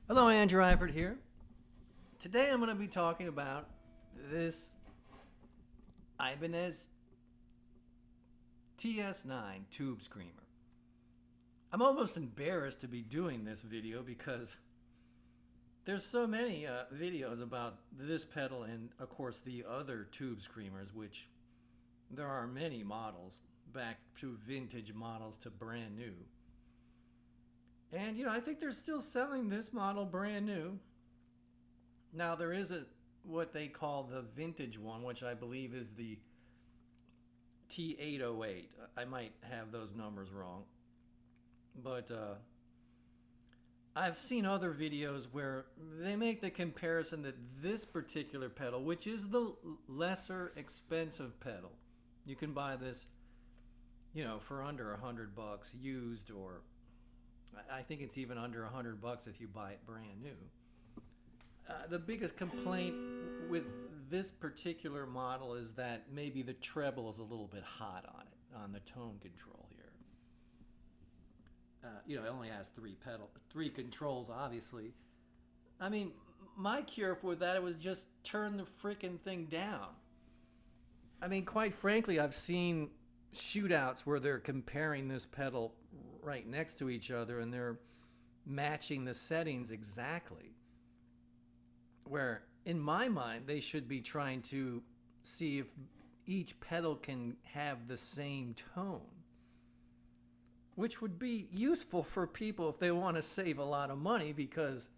Hello, Andrew Eifert here. Today I'm going to be talking about this Ibanez TS9 tube screamer. I'm almost embarrassed to be doing this video because there's so many videos about this pedal and, of course, the other tube screamers, which there are many models, back to vintage models to brand new. And, I think they're still selling this model brand new. Now, there is what they call the vintage one, which I believe is the T808. I might have those numbers wrong. But I've seen other videos where they make the comparison that this particular pedal, which is the lesser expensive pedal, you can buy this, for under $100 used, or I think it's even under $100 if you buy it brand new. The biggest complaint with this particular model is that maybe the treble is a little bit hot on it, on the tone control here. It only has three controls, obviously. I mean, my cure for that was just turn the freaking thing down. I mean, quite frankly, I've seen shootouts where they're comparing this pedal right next to each other and they're matching the settings exactly. Where, in my mind, they should be trying to see if each pedal can have the same tone, which would be useful for people if they want to save a lot of money, because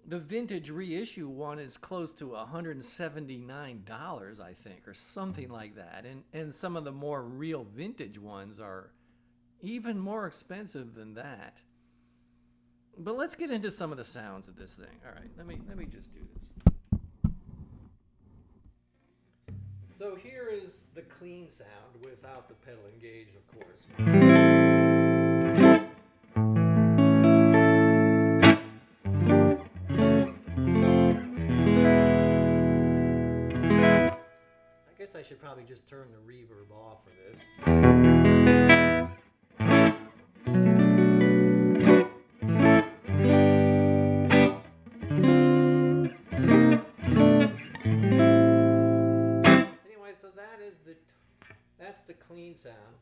the vintage reissue one is close to $179, I think, or something like that. And some of the more real vintage ones are even more expensive than that. But let's get into some of the sounds of this thing. All right, let me just do this. So here is the clean sound without the pedal engaged, of course. I guess I should probably just turn the reverb off for this. That's the clean sound.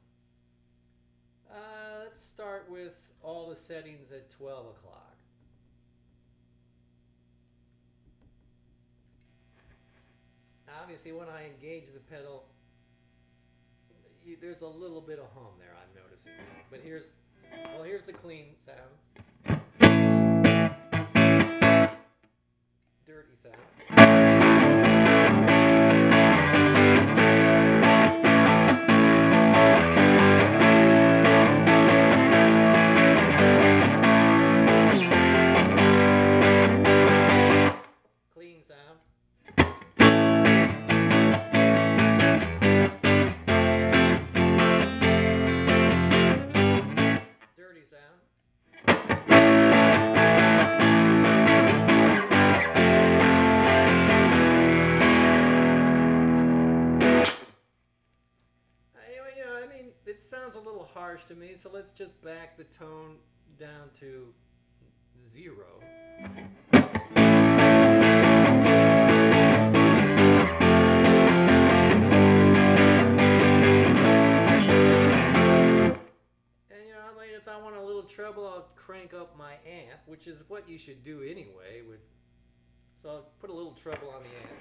Let's start with all the settings at 12 o'clock. Obviously, when I engage the pedal, there's a little bit of hum there, I'm noticing. But here's the clean sound. Dirty sound. It sounds a little harsh to me, so let's just back the tone down to 0. And if I want a little treble, I'll crank up my amp, which is what you should do anyway. So I'll put a little treble on the amp.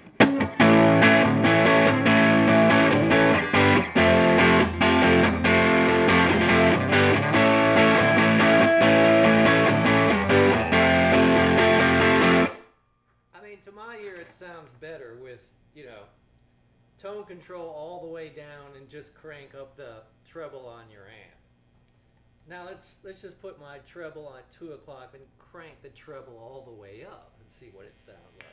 To my ear, it sounds better with, tone control all the way down and just crank up the treble on your amp. Now let's just put my treble on 2 o'clock and crank the treble all the way up and see what it sounds like.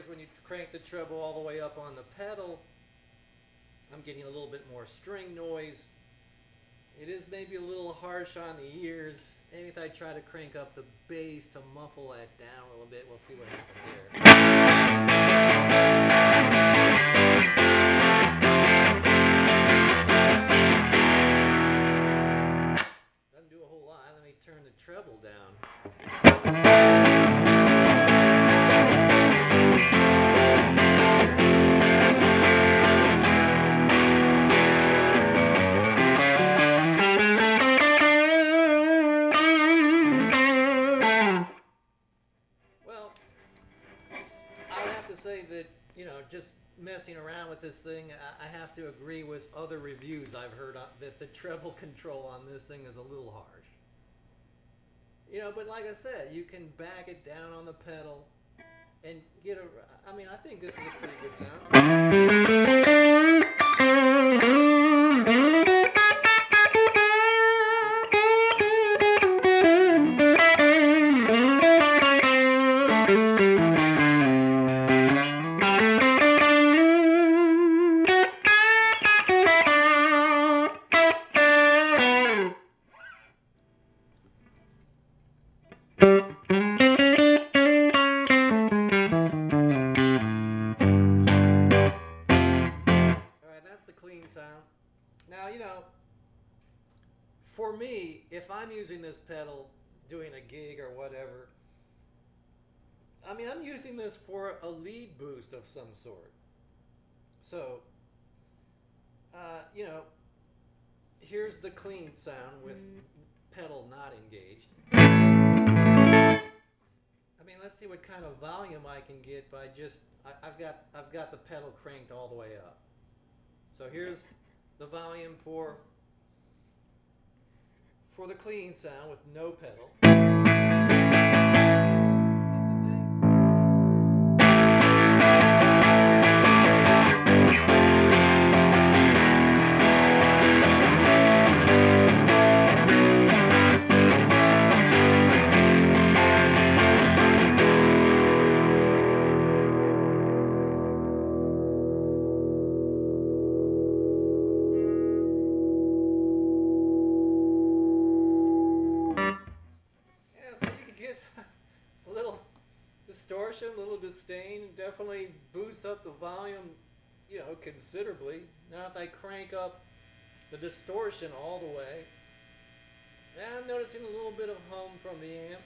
When you crank the treble all the way up on the pedal, I'm getting a little bit more string noise. It is maybe a little harsh on the ears. Maybe if I try to crank up the bass to muffle that down a little bit, we'll see what happens here. Doesn't do a whole lot. Let me turn the treble down. Say that, just messing around with this thing, I have to agree with other reviews I've heard that the treble control on this thing is a little harsh. But like I said, you can back it down on the pedal and get I think this is a pretty good sound. Now, for me, if I'm using this pedal, doing a gig or whatever, I'm using this for a lead boost of some sort. So, here's the clean sound with pedal not engaged. Let's see what kind of volume I can get by I've got the pedal cranked all the way up. So here's the volume for the clean sound with no pedal. Distortion, a little disdain, definitely boosts up the volume, considerably. Now if I crank up the distortion all the way, I'm noticing a little bit of hum from the amp.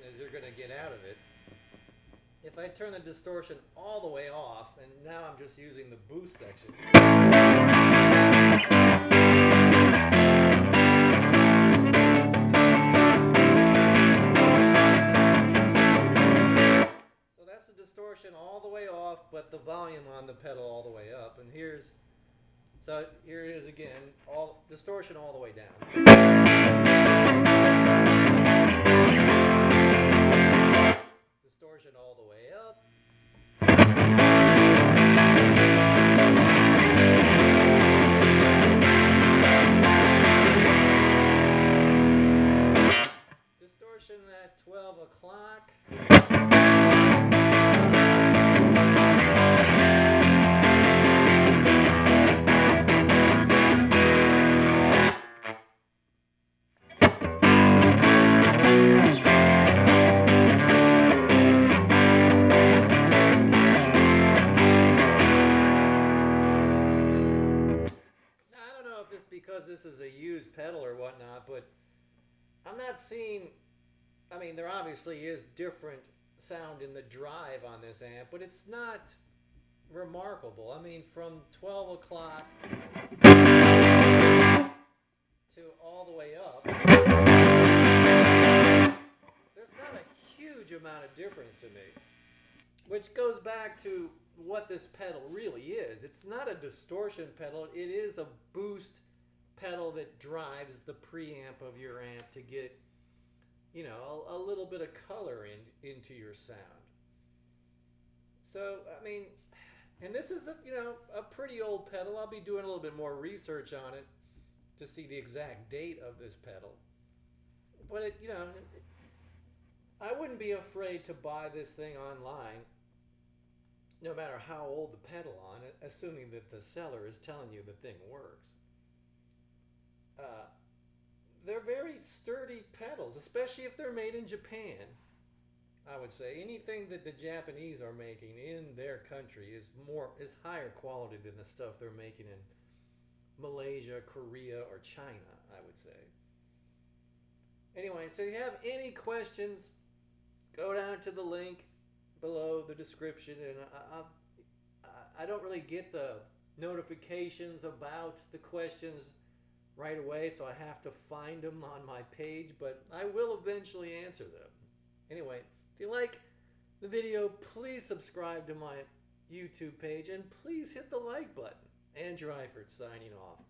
As you're going to get out of it. If I turn the distortion all the way off, and now I'm just using the boost section. So that's the distortion all the way off, but the volume on the pedal all the way up. And here it is again, all distortion all the way down. Distortion all the way up. Distortion at 12 o'clock. Because this is a used pedal or whatnot, but I'm not seeing, there obviously is different sound in the drive on this amp, but it's not remarkable. From 12 o'clock to all the way up, there's not a huge amount of difference to me, which goes back to what this pedal really is. It's not a distortion pedal, it is a boost pedal that drives the preamp of your amp to get, a little bit of color into your sound. So, I mean, and this is a pretty old pedal. I'll be doing a little bit more research on it to see the exact date of this pedal. But I wouldn't be afraid to buy this thing online, no matter how old the pedal on it, assuming that the seller is telling you the thing works. They're very sturdy pedals, especially if they're made in Japan. I would say anything that the Japanese are making in their country is higher quality than the stuff they're making in Malaysia, Korea, or China, I would say. Anyway, so if you have any questions, go down to the link below the description, and I don't really get the notifications about the questions right away, so I have to find them on my page, but I will eventually answer them. Anyway, if you like the video, please subscribe to my YouTube page, and please hit the like button. Andrew Eifert signing off.